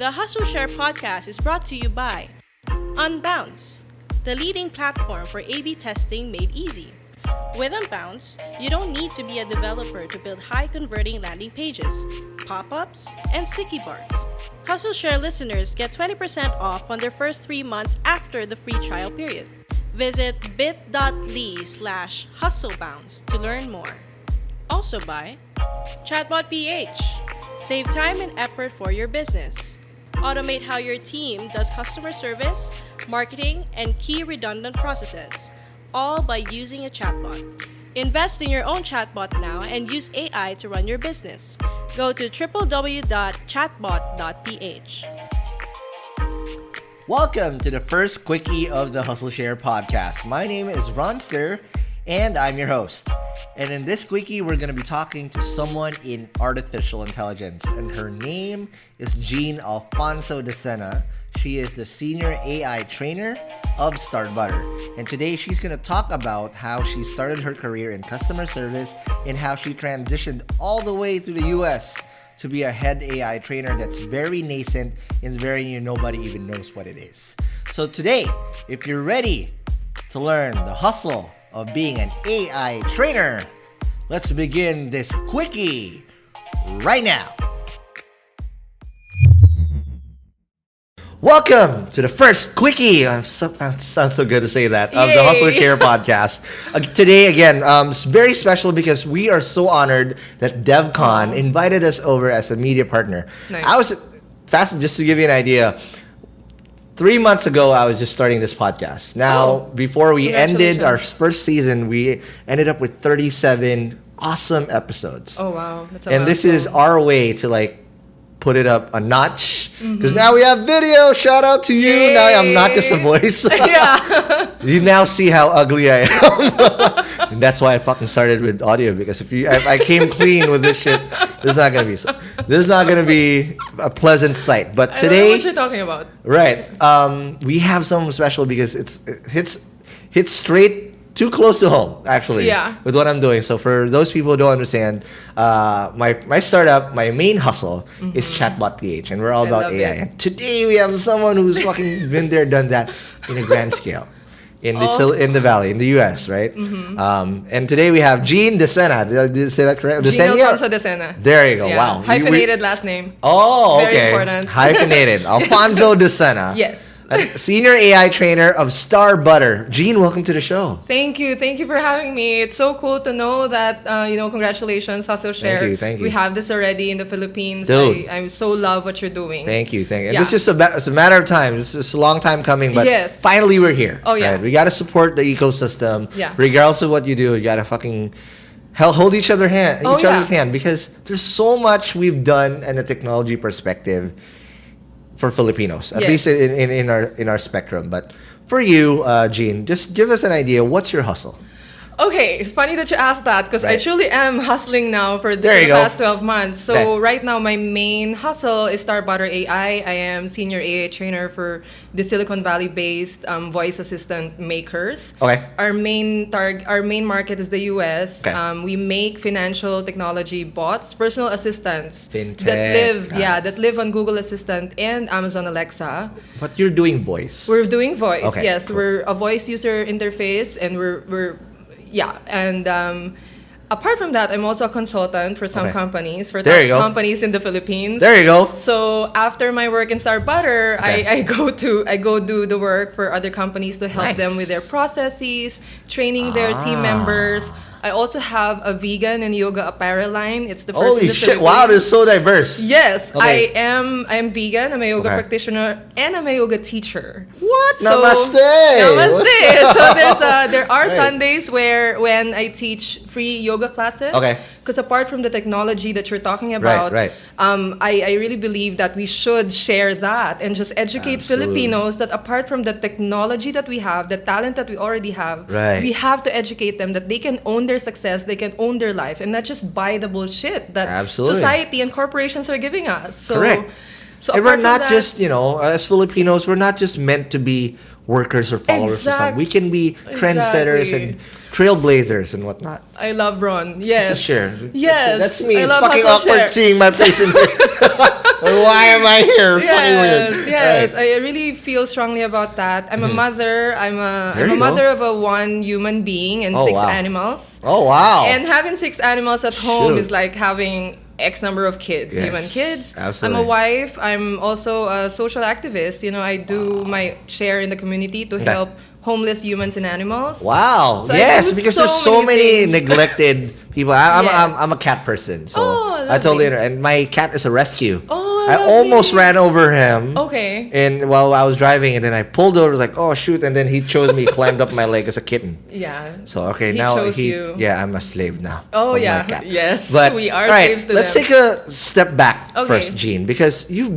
The Hustleshare podcast is brought to you by Unbounce, the leading platform for A/B testing made easy. With Unbounce, you don't need to be a developer to build high-converting landing pages, pop-ups, and sticky bars. Hustleshare listeners get 20% off on their first 3 months after the free trial period. Visit bit.ly/hustlebounce to learn more. Also by Chatbot PH. Save time and effort for your business. Automate how your team does customer service, marketing, and key redundant processes, all by using a chatbot. Invest in your own chatbot now and use AI to run your business. Go to www.chatbot.ph. Welcome to the first Quickie of the Hustleshare podcast. My name is Ronster, and I'm your host. And in this Quickie, we're going to be talking to someone in artificial intelligence, and her name is Jean Alfonso-Decena. She is the senior AI trainer of Starbutter. And today she's going to talk about how she started her career in customer service and how she transitioned all the way to the US to be a head AI trainer that's very nascent and very new. Nobody even knows what it is. So today, if you're ready to learn the hustle of being an AI trainer, let's begin this Quickie right now. Welcome to the first Quickie. Sounds so good to say that. Of the Hustleshare podcast. Today, again, it's very special because we are so honored that DevCon invited us over as a media partner. Nice. I was just to give you an idea. 3 months ago, I was just starting this podcast. Now, before we ended our first season, we ended up with 37 awesome episodes. Oh, wow. That's and this is our way to put it up a notch, because now we have video. Shout out to you. Yay. Now I'm not just a voice. Yeah. You now see how ugly I am. And that's why I fucking started with audio, because if I came clean with this shit, this is not gonna be a pleasant sight. But today, I don't know what you're talking about. right, we have something special because it hits straight too close to home, actually, with what I'm doing. So for those people who don't understand, my startup, my main hustle is Chatbot PH, and we're all about AI. And today we have someone who's fucking been there, done that in a grand scale. In the Valley, in the US, right? And today we have Jean Decena. Did I say that correct? Jean Alfonso-Decena. There you go. Yeah. Wow. Hyphenated last name. Oh, okay. Very important. Hyphenated. Alfonso-Decena. Yes. A senior AI trainer of Starbutter. Jean, welcome to the show. Thank you for having me. It's so cool to know that congratulations, Hustleshare. Thank you. We have this already in the Philippines. Dude. I so love what you're doing. Thank you. And Yeah. this is it's a matter of time. This is a long time coming, but finally we're here. Oh, yeah. Right? We got to support the ecosystem. Yeah. Regardless of what you do, you got to fucking hold each other's hand, because there's so much we've done in a technology perspective for Filipinos, at least in our spectrum. But for you, Jean, just give us an idea. What's your hustle? Okay, it's funny that you asked that, because I truly am hustling now for the past 12 months. So right now, my main hustle is Starbutter AI. I am senior AI trainer for the Silicon Valley-based voice assistant makers. Okay. Our main market is the US. Okay. We make financial technology bots, personal assistants Fintech. that live on Google Assistant and Amazon Alexa. But you're doing voice. We're doing voice. Okay, Yes, cool. we're a voice user interface, and apart from that, I'm also a consultant for some companies, for top companies in the Philippines. There you go. So after my work in Starbutter, I go do the work for other companies to help them with their processes, training their team members. I also have a vegan and yoga apparel line. It's the first in Holy the shit! Philippines. Wow, this is so diverse. Yes, Okay. I am vegan. I'm a yoga practitioner and I'm a yoga teacher. What? So, Namaste. Namaste. So there are Right. Sundays when I teach free yoga classes. Okay. Because apart from the technology that you're talking about, Right. I really believe that we should share that and just educate Absolutely. Filipinos that apart from the technology that we have, the talent that we already have, Right. we have to educate them that they can own their success, they can own their life, and not just buy the bullshit that Absolutely. society and corporations are giving us. So, Correct. So And we're apart from not that- just, as Filipinos, we're not just meant to be workers or followers or something. We can be trendsetters and trailblazers and whatnot. I love Ron. Yes. Sure. Yes. That's me. I It's love fucking Hustleshare. awkward seeing my face in there. Why am I here? It's fucking weird. Yes. Right. I really feel strongly about that. I'm a mother. I'm a you mother go. of a one human being and Oh, 6 wow. animals. Oh, wow. And having 6 animals at home Shoot. is like having X number of kids, Yes, human kids. absolutely. I'm a wife. I'm also a social activist. You know, I do my share in the community to help homeless humans and animals. Wow. So I yes, do because so there's so many many things. neglected people. I'm Yes. a cat person, so Oh, I totally lovely. and my cat is a rescue. Oh, I lovely. almost ran over him. Okay. And while I was driving, and then I pulled over, was like, oh shoot, and then he chose me, climbed up my leg as a kitten. Yeah. So okay, He now chose you. yeah, I'm a slave now. Oh, of my yeah. cat. Yes, But we are all right, slaves to let's them. take a step back Okay. first, Jean, because you're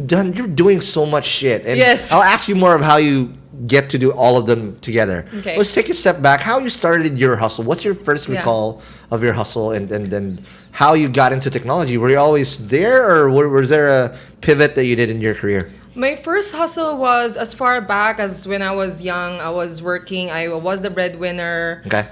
doing so much shit, and Yes. I'll ask you more of how you get to do all of them together. Okay. Let's take a step back. How you started your hustle? What's your first Yeah. recall of your hustle, and then how you got into technology? Were you always there, or was there a pivot that you did in your career? My first hustle was as far back as when I was young. I was working. I was the breadwinner Okay.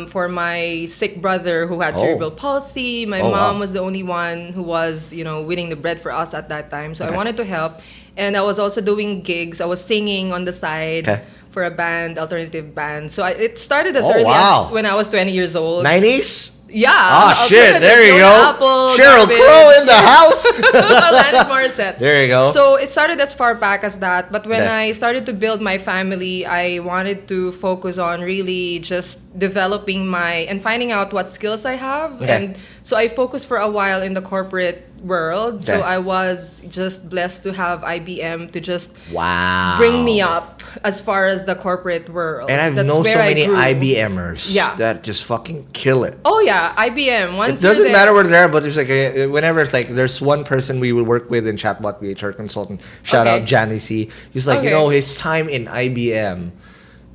for my sick brother who had Oh. cerebral palsy. My Oh, mom wow. was the only one who was, winning the bread for us at that time. So Okay. I wanted to help. And I was also doing gigs. I was singing on the side Okay. for a band, alternative band. So it started as Oh, early wow. as when I was 20 years old. 90s? Yeah. Ah, shit. There you go. Apple, Cheryl garbage, Crow in the house. Alanis Morissette. There you go. So it started as far back as that. But when Okay. I started to build my family, I wanted to focus on really just developing and finding out what skills I have. Okay. And so I focused for a while in the corporate world. So Okay. I was just blessed to have IBM to just Wow. bring me up as far as the corporate world. And I've That's known so where I many grew. IBMers Yeah. that just fucking kill it. Oh yeah, IBM. Once It you're doesn't there- matter where they're at, but there's like whenever it's like there's one person we would work with in Chatbot VHR consultant. Shout Okay. out Jani C. He's like, Okay. his time in IBM,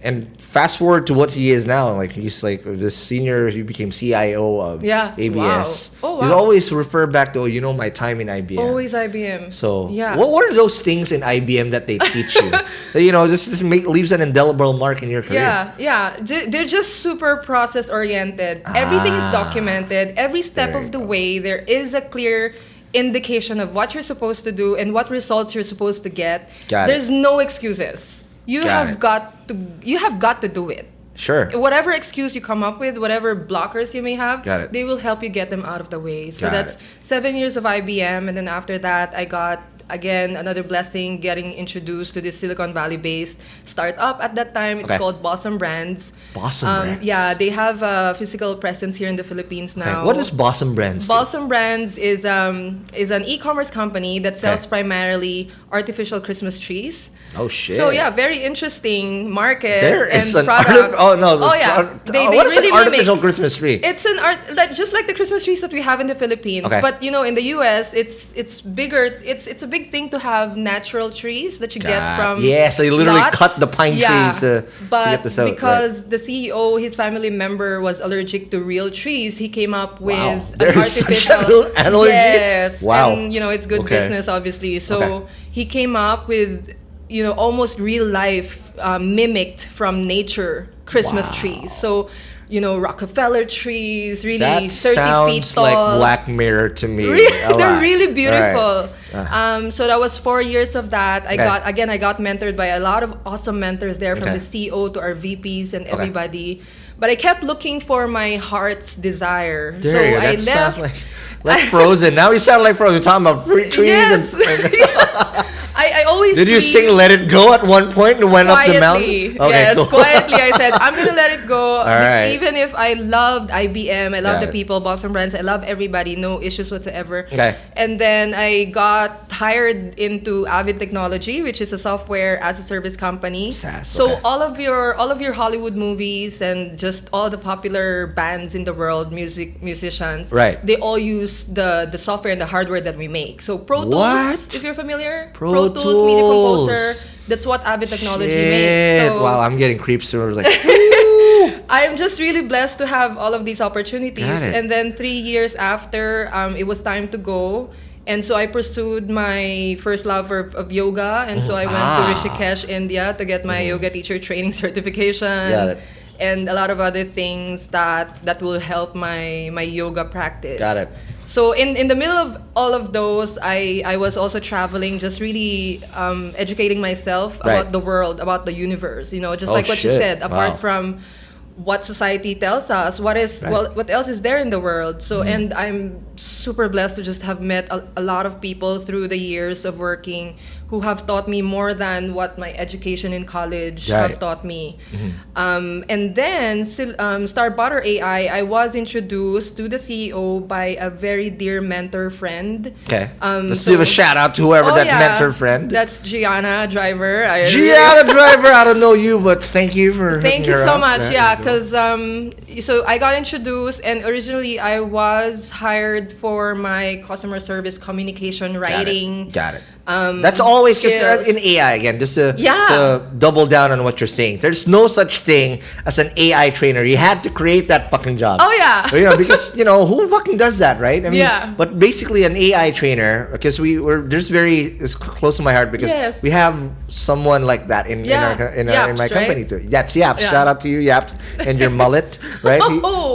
and fast forward to what he is now. Like he's like this senior. He became CIO of Yeah. ABS. Wow. Oh, He's wow. always refer back to my time in IBM. Always IBM. So yeah. what are those things in IBM that they teach you? That this leaves an indelible mark in your career. Yeah. They're just super process oriented. Everything is documented. Every step There you of the go. way, there is a clear indication of what you're supposed to do and what results you're supposed to get. Got it. There's no excuses. You Got have it. got to do it. Sure. Whatever excuse you come up with, whatever blockers you may have, Got it. they will help you get them out of the way. So Got that's it. 7 years of IBM, and then after that, I got again another blessing getting introduced to this Silicon Valley based startup at that time. It's Okay. called Blossom Brands. Blossom Brands. Yeah, they have a physical presence here in the Philippines Okay. now. What is Blossom Brands? Blossom Brands is an e-commerce company that sells Okay. primarily artificial Christmas trees. Oh shit. So yeah, very interesting market There and is an product. They what is really an artificial mimic. Christmas tree? It's an art just like the Christmas trees that we have in the Philippines. Okay. But in the US, it's bigger. It's a big thing to have natural trees that you get from yes, they literally lots. cut the pine trees to get But this out. because the CEO, his family member, was allergic to real trees, he came up with Wow. an There's such artificial an allergy? Yes, Wow. and it's good Okay. business, obviously. So Okay. he came up with almost real life mimicked from nature Christmas Wow. trees. So Rockefeller trees, really that 30 feet sounds tall. like Black Mirror to me. Really, a they're lot. really beautiful. Alright. So that was 4 years of that. I Okay. got mentored by a lot of awesome mentors there, from Okay. the CEO to our VPs and everybody. But I kept looking for my heart's desire. There so you go. I That left. sounds like Frozen. Now you sound like Frozen. You're talking about fruit trees. Yes, And, yes. I always did you leave sing "Let It Go" at one point and went quietly. up the mountain? Okay, Yes, cool. quietly. I said, I'm gonna let it go. right. Even if I loved IBM, I love Got the it. people, Blossom Brands, I love everybody, no issues whatsoever. Okay. And then I got hired into Avid Technology, which is a software as a service company. SaaS, So okay. all of your Hollywood movies and just all the popular bands in the world, musicians, Right. they all use the software and the hardware that we make. So Pro Tools, What? if you're familiar, Pro Tools, Media Tools. Composer. That's what Avid Technology Shit. makes. So Wow, I'm getting creeps. So I was like, I'm just really blessed to have all of these opportunities. Got it. And then 3 years after, it was time to go. And so I pursued my first love of yoga. And so I went to Rishikesh, India to get my yoga teacher training certification. Got it. And a lot of other things that will help my yoga practice. Got it. So in the middle of all of those, I was also traveling, just really educating myself about the world, about the universe. Just like what you said. Apart from what society tells us, what else is there in the world? So and I'm super blessed to just have met a lot of people through the years of working who have taught me more than what my education in college have taught me. And then Starbutter AI, I was introduced to the CEO by a very dear mentor friend. Okay. Let's give a shout out to whoever mentor friend. That's Gianna Driver. Gianna Driver, I don't know you, but thank you for Thank you so much. Yeah, because so I got introduced, and originally I was hired for my customer service communication writing. Got it. That's always because in AI again, just to double down on what you're saying. There's no such thing as an AI trainer. You had to create that fucking job. Oh yeah. Because who fucking does that, right? I mean, but basically an AI trainer, because it's close to my heart because we have someone like that in my company too. That's Yaps. Shout out to you, Yaps, and your mullet, right?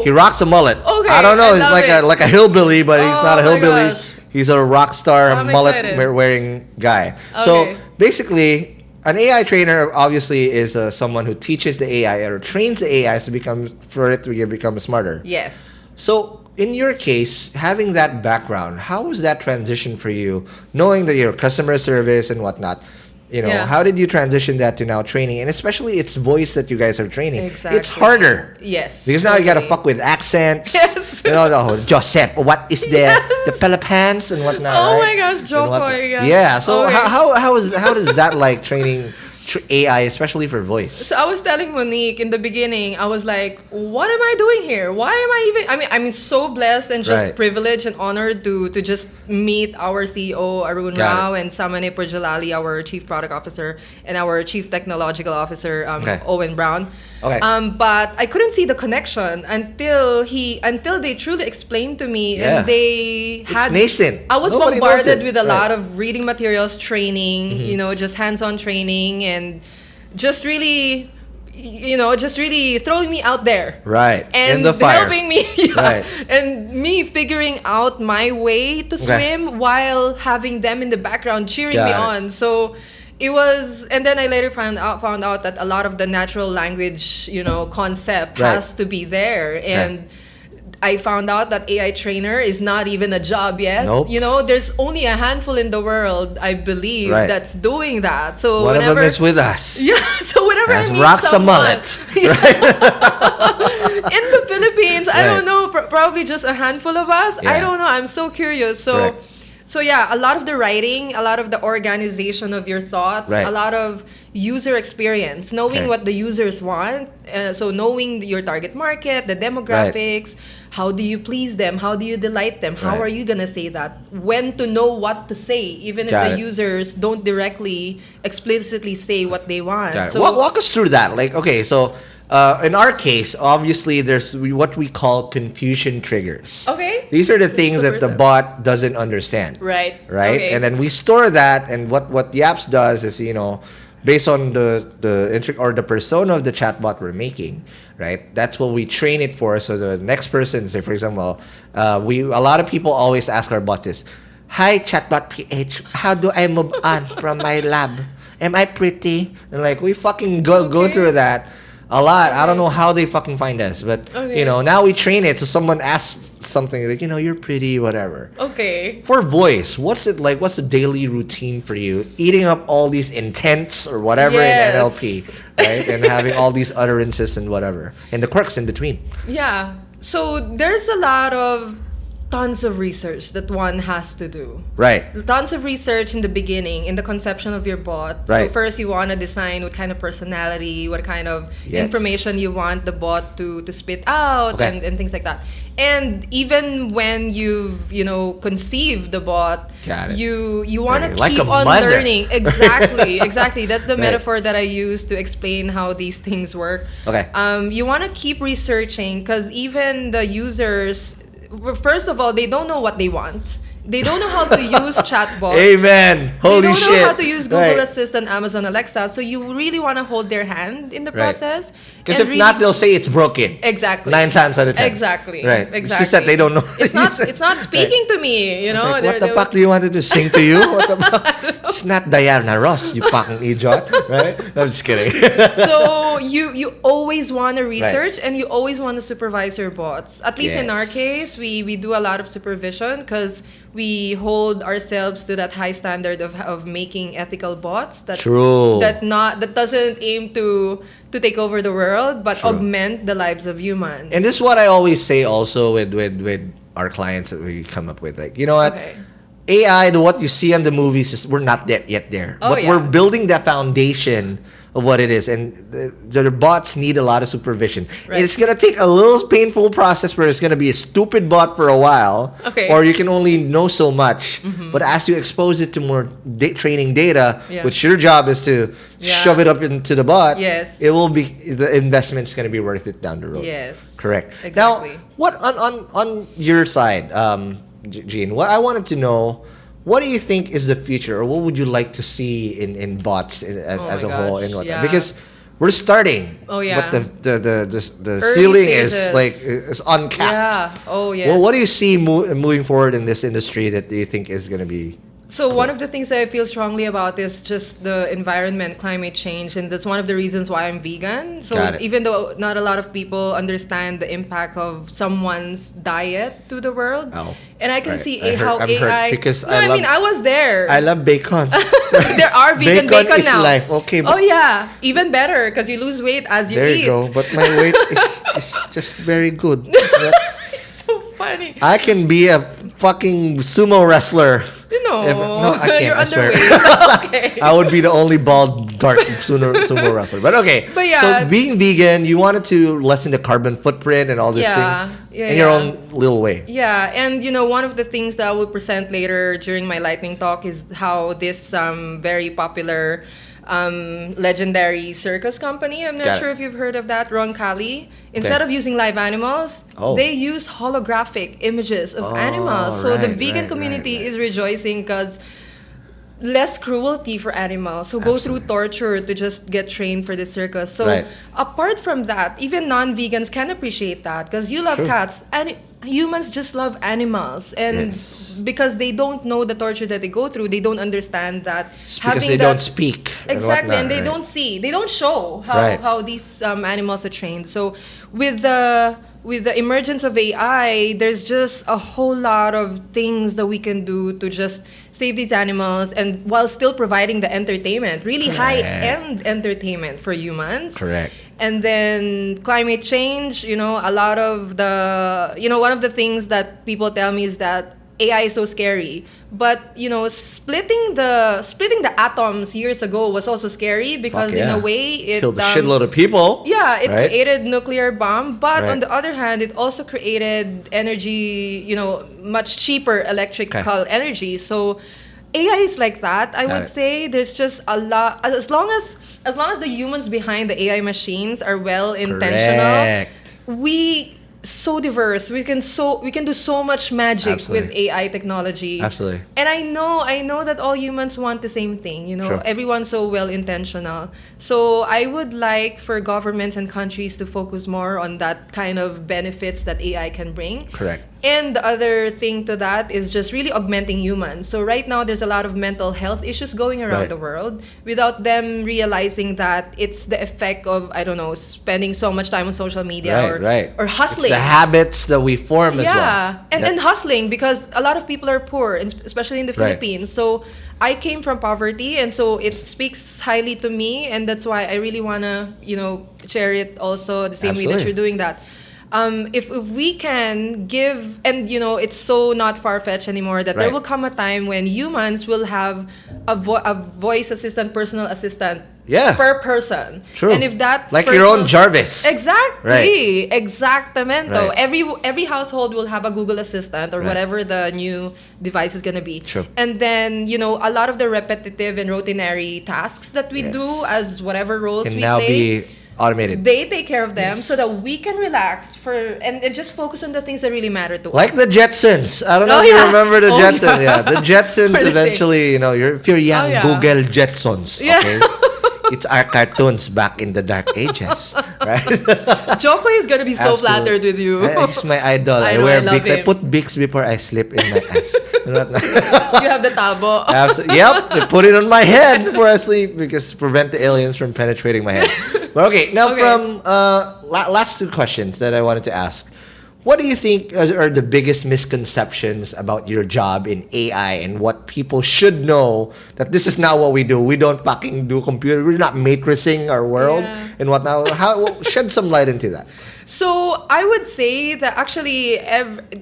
He rocks a mullet. Okay, I don't know. He's like a hillbilly, but he's not a hillbilly. Gosh. He's a rock star mullet-wearing guy. Okay. So basically, an AI trainer obviously is someone who teaches the AI or trains the AI to become smarter. Yes. So in your case, having that background, how was that transition for you, knowing that you're customer service and whatnot? How did you transition that to now training? And especially it's voice that you guys are training. Exactly. It's harder. Yes. Because now you got to fuck with accents. Yes. Joseph, what is the Pelopans and whatnot. Oh right? my gosh, Jokoy. Yeah. So how does that like training AI, especially for voice? So I was telling Monique in the beginning, I was like, what am I doing here? Why am I even... I'm so blessed and just privileged and honored to just meet our CEO, Arun Rao, and Samane Purjalali, our Chief Product Officer, and our Chief Technological Officer, Owen Brown. Okay. But I couldn't see the connection until they truly explained to me, and they had... It's nascent. I was bombarded with a lot of reading materials, training, just hands-on training, and just really throwing me out there. Right. And in the fire. Helping me. And me figuring out my way to swim while having them in the background cheering me on. So it was, and then I later found out that a lot of the natural language, concept has to be there. And I found out that AI trainer is not even a job yet. Nope. There's only a handful in the world, I believe, that's doing that. So one of them is with us. Yeah. So whenever I meet rocks someone, a mullet, right? In the Philippines, I don't know, probably just a handful of us. I don't know. I'm so curious. So yeah, a lot of the writing, a lot of the organization of your thoughts, a lot of user experience, knowing what the users want. So knowing your target market, the demographics, how do you please them? How do you delight them? How are you going to say that? When to know what to say, even if the users don't directly, explicitly say what they want. So walk us through that. Like, okay, so... in our case, obviously, there's what we call confusion triggers. Okay. These are the things that the bot doesn't understand. Right. Okay. And then we store that, and what the apps does is, based on the persona of the chatbot we're making, right? That's what we train it for. So the next person, say for example, a lot of people always ask our bot this: "Hi, chatbot PH, how do I move on from my lab? Am I pretty?" And like we fucking go through that. A lot. I don't know how they fucking find us, but now we train it so someone asks something like, you're pretty, whatever. Okay. For voice, what's it like? What's the daily routine for you? Eating up all these intents or whatever in NLP, right? And having all these utterances and whatever, and the quirks in between. Yeah. So there's a lot of tons of research that one has to do. Right. Tons of research in the beginning, in the conception of your bot. Right. So first you want to design what kind of personality, what kind of information you want the bot to spit out and things like that. And even when you've, conceived the bot, you want to like keep on learning. Exactly. That's the metaphor that I use to explain how these things work. Okay. You want to keep researching because even the users... First of all, they don't know what they want. They don't know how to use chatbots. Amen. Holy shit. They don't know how to use Google Assistant, Amazon Alexa. So you really want to hold their hand in the process. Because if not, they'll say it's broken. Exactly. 9 times out of 10. Exactly. Right. Exactly. It's just that they don't know. It's not speaking to me. You know. Like, what the fuck do you want it to sing to you? What the fuck? It's not Diana Ross, you fucking idiot. Right? I'm just kidding. So you always want to research and you always want to supervise your bots. At least in our case, we do a lot of supervision because we hold ourselves to that high standard of making ethical bots that doesn't aim to take over the world but augment the lives of humans. And this is what I always say also with our clients that we come up with. Like, you know what? Okay. AI, what you see on the movies, we're not yet there. But we're building the foundation of what it is, and the bots need a lot of supervision. Right. It's gonna take a little painful process where it's gonna be a stupid bot for a while, or you can only know so much. But as you expose it to more training data, which your job is to shove it up into the bot, it will be, the investment's gonna be worth it down the road. Yes, correct. Exactly. Now, what on your side, Jean? What I wanted to know. What do you think is the future, or what would you like to see in bots as a whole and whatnot? Because we're starting, but the ceiling is like is uncapped. Yeah. Oh yes. Well, what do you see moving forward in this industry that you think is going to be? So one of the things that I feel strongly about is just the environment, climate change, and that's one of the reasons why I'm vegan. So even though not a lot of people understand the impact of someone's diet to the world, and I can see how AI. Because I was there. I love bacon. There are vegan bacon is now. Life. Okay. Oh yeah, even better because you lose weight as you eat. There you go. But my weight is just very good. So funny. I can be a fucking sumo wrestler. No, I can't. You're I swear. okay. I would be the only bald, dark sumo wrestler. But okay. But yeah. So being vegan, you wanted to lessen the carbon footprint and all these things in your own little way. Yeah, and one of the things that I will present later during my lightning talk is how this very popular legendary circus company. I'm not sure if you've heard of that, Roncalli. Instead of using live animals, they use holographic images of animals. So the vegan community is rejoicing because less cruelty for animals who go through torture to just get trained for the circus. So apart from that, even non-vegans can appreciate that because you love cats and humans just love animals, and because they don't know the torture that they go through, they don't understand that because they don't speak and they don't see, they don't show how these animals are trained. So with the emergence of AI, there's just a whole lot of things that we can do to just save these animals, and while still providing the entertainment, really high-end entertainment for humans. Correct. And then climate change, a lot of the, one of the things that people tell me is that AI is so scary. But, splitting the atoms years ago was also scary because in a way it killed a shitload of people. Yeah, it created nuclear bomb. But on the other hand, it also created energy, much cheaper electrical energy. So AI is like that. I would say there's just a lot. As long as the humans behind the AI machines are well intentional, we so diverse. We can do so much magic with AI technology. Absolutely. And I know that all humans want the same thing. Everyone's so well intentional. So I would like for governments and countries to focus more on that kind of benefits that AI can bring. Correct. And the other thing to that is just really augmenting humans. So right now, there's a lot of mental health issues going around the world without them realizing that it's the effect of, spending so much time on social media or hustling. It's the habits that we form as well. Yeah, and hustling, because a lot of people are poor, especially in the Philippines. So I came from poverty, and so it speaks highly to me, and that's why I really want to, share it also the same way that you're doing that. If we can give, and it's so not far-fetched anymore that there will come a time when humans will have a voice assistant, personal assistant per person. True. And if that like your own Jarvis. Exactly. Exactamento. Every household will have a Google Assistant or whatever the new device is going to be. True. And then, a lot of the repetitive and routinary tasks that we do as whatever roles can we now play be automated. They take care of them so that we can relax and just focus on the things that really matter to us. Like the Jetsons. I don't know if you remember the Jetsons. Yeah, the Jetsons eventually, you know, if you're young, Google Jetsons. Okay. It's our cartoons back in the dark ages, right? Joko is gonna be so flattered with you. He's my idol. I wear Bix. I put Bix before I sleep in my ass. You have the tabo. Yep, I put it on my head before I sleep because to prevent the aliens from penetrating my head. But okay, now from last two questions that I wanted to ask. What do you think are the biggest misconceptions about your job in AI and what people should know that this is not what we do? We don't fucking do computer. We're not matrixing our world and whatnot. How shed some light into that? So I would say that actually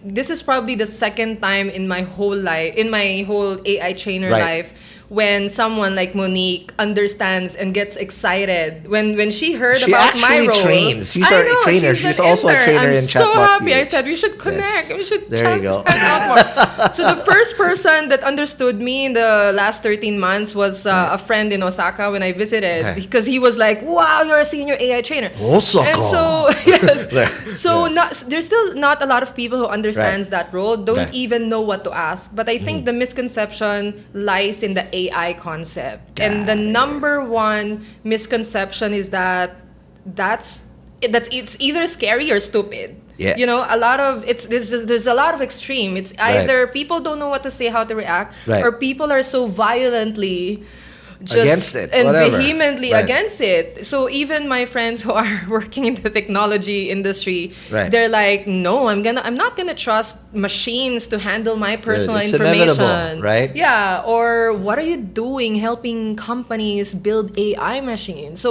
this is probably the second time in my whole life, in my whole AI trainer life, when someone like Monique understands and gets excited when she heard about my role. Trains. She's our trainer. She's also a trainer in chatbot. I'm so happy. I said we should connect. Yes. We should chat out more. So the first person that understood me in the last 13 months was a friend in Osaka when I visited because he was like, "Wow, you're a senior AI trainer." Osaka. And so yes. So there's still not a lot of people who understands that role. Don't even know what to ask. But I think the misconception lies in the AI concept. And the number one misconception is that it's either scary or stupid. Yeah. You know, there's a lot of extreme. It's either people don't know what to say, how to react, or people are so violently just against it and vehemently against it. So even my friends who are working in the technology industry, they're like, no, I'm not gonna trust machines to handle my personal information. Right? Yeah. Or what are you doing helping companies build AI machines?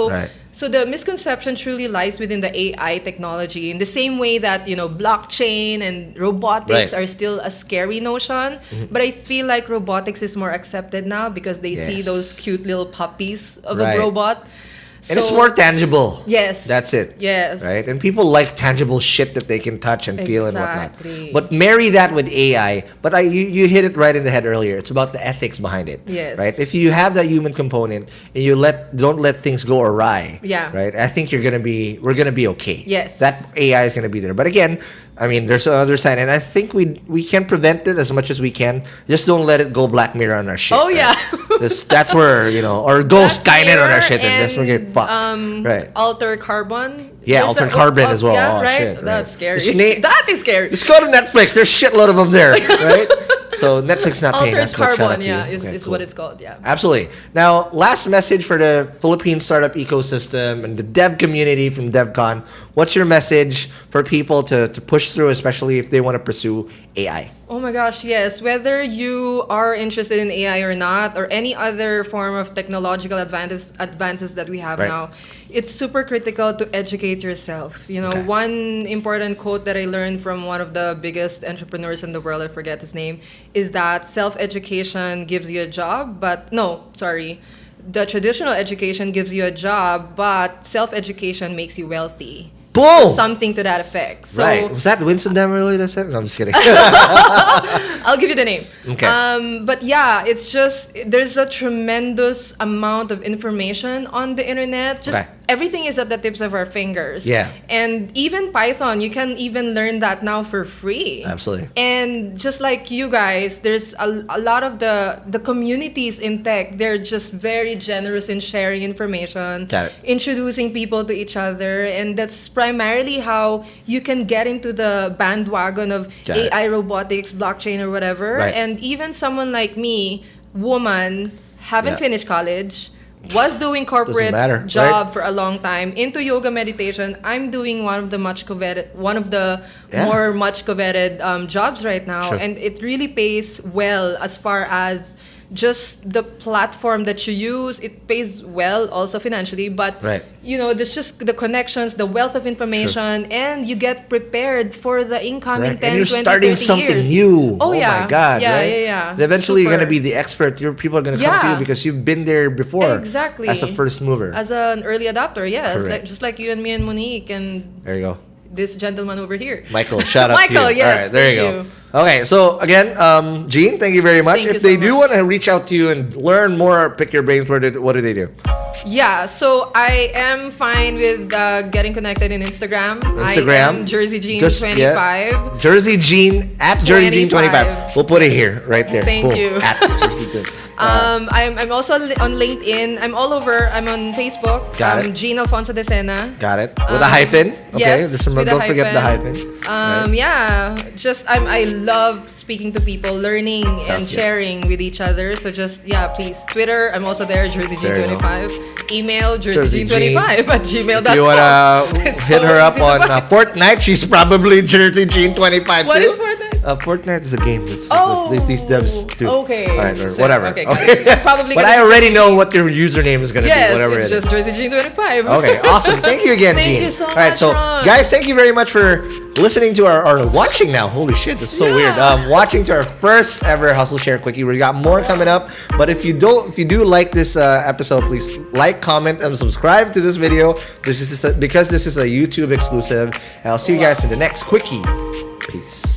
So the misconception truly lies within the AI technology in the same way that, you know, blockchain and robotics are still a scary notion. But I feel like robotics is more accepted now because they see those cute little puppies of a robot. And it's more tangible. Yes. That's it. Yes. Right? And people like tangible shit that they can touch and feel and whatnot. Exactly. But marry that with AI. But you hit it right in the head earlier. It's about the ethics behind it. Yes. Right? If you have that human component and you don't let things go awry. Yeah. Right? I think we're gonna be okay. Yes. That AI is gonna be there. But again, I mean, there's another side, and I think we can prevent it as much as we can. Just don't let it go Black Mirror on our shit. Oh yeah, that's where, you know, or go Skynet on our shit, and that's where we get fucked. Right. Alter Carbon. Yeah, Alter Carbon as well. Yeah, oh, right. Shit, That's scary. That is scary. Just go to Netflix. There's shitload of them there, right? So Netflix not paying us. Altered Carbon, is what it's called. Yeah. Absolutely. Now, last message for the Philippine startup ecosystem and the dev community from DevCon. What's your message for people to push through, especially if they want to pursue AI? Oh my gosh, yes. Whether you are interested in AI or not, or any other form of technological advances that we have now, it's super critical to educate yourself. You know, one important quote that I learned from one of the biggest entrepreneurs in the world, I forget his name, is that self-education gives you a job, the traditional education gives you a job, but self-education makes you wealthy. Boom! Something to that effect. So, was that Winston Demerly that said? No, I'm just kidding. I'll give you the name. Okay. But yeah, it's just there's a tremendous amount of information on the internet. Just everything is at the tips of our fingers. Yeah. And even Python, you can even learn that now for free. Absolutely. And just like you guys, there's a lot of the communities in tech. They're just very generous in sharing information, introducing people to each other, and that's primarily how you can get into the bandwagon of AI, robotics, blockchain, or whatever. And even someone like me, woman, haven't finished college, was doing corporate job for a long time, into yoga meditation. I'm doing one of the more much coveted jobs right now, and it really pays well as far as just the platform that you use. It pays well also financially, but you know, there's just the connections, the wealth of information, and you get prepared for the incoming 10, and you're 20, starting 30 something years. new. Oh yeah, my God, yeah. Eventually, you're gonna be the expert. People are gonna come to you because you've been there before. Exactly. As a first mover, as an early adopter. Yes, just like you and me and Monique and there you go. This gentleman over here. Michael, shout out to you. Michael, yes. All right, there you go. Okay, so again, Jean, thank you very much. If they do want to reach out to you and learn more, pick your brains, what do they do? Yeah, so I am fine with getting connected in Instagram. I am Jersey Jean 25. Yeah. Jersey Jean at Jersey Jean 25. We'll put it here, right there. Thank you. At Jersey Jean. I'm also on LinkedIn. I'm all over. I'm on Facebook. Got it. Jean Alfonso-Decena. Got it. With a hyphen. Okay. Yes, Don't forget the hyphen. Right. Yeah. Just I love speaking to people, learning and sharing with each other. So just please. Twitter. I'm also there. Jersey Jean 25. Email jerseyjean25@gmail.com. If you wanna hit her up on Fortnite, she's probably Jersey Jean 25 What too. is Fortnite? Fortnite is a game. These devs do. Okay. All right, So, whatever. Okay. Probably. But I already know what their username is gonna be. Whatever it's it is. just Jersey Jean 25. Okay, awesome. Thank you again, Jean. Thank you so much. All right, so guys, thank you very much for listening to our watching now. Holy shit, this is so weird. Watching to our first ever Hustleshare Quickie. We got more coming up. But if you do like this episode, please like, comment, and subscribe to this video. Because this is a YouTube exclusive. And I'll see you guys in the next Quickie. Peace.